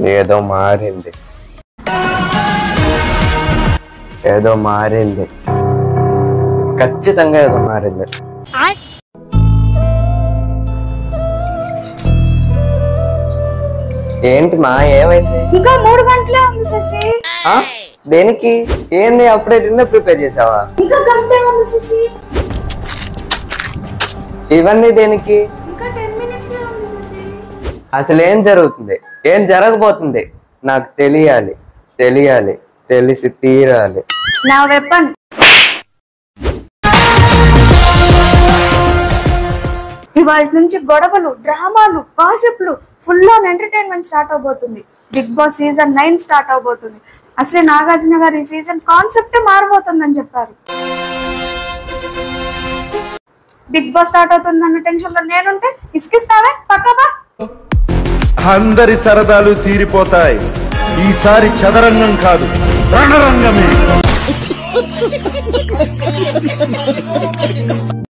ఏదో మారింది, ఏదో మారింది, ఖచ్చితంగా ఏదో మారింది. ఏంటి మా ఏమైంది? ఇంకా 3 గంటలే ఉంది శశి. దేనికి? ఏంది అప్పుడే డిన్నర్ ప్రిపేర్ చేసావా? ఇంకా గంటే ఉంది శశి. ఇవన్నీ దేనికి? ఇంకా 10 minutes ఉంది శశి. అసలు ఏం జరుగుతుంది, ఏం జరగబోతుంది నాకు తెలియాలి, తెలియాలి, తెలిసి తీరాలి. నా వెపన్. ఇవాళ నుంచి గొడవలు, డ్రామాలు, గాసిప్లు, ఫుల్ ఆన్ ఎంటర్టైన్మెంట్ స్టార్ట్ అవబోతుంది. బిగ్ బాస్ సీజన్ 9 స్టార్ట్ అవబోతుంది. అసలే నాగార్జున గారు ఈ సీజన్ కాన్సెప్ట్ మారబోతుందని చెప్పారు. బిగ్ బాస్ స్టార్ట్ అవుతుందన్న టెన్షన్ లో నేనుంటే ఇసుకిస్తావే పక్కబా. అందరి సరదాలు తీరిపోతాయి. ఈసారి చదరంగం కాదు, రణరంగమే.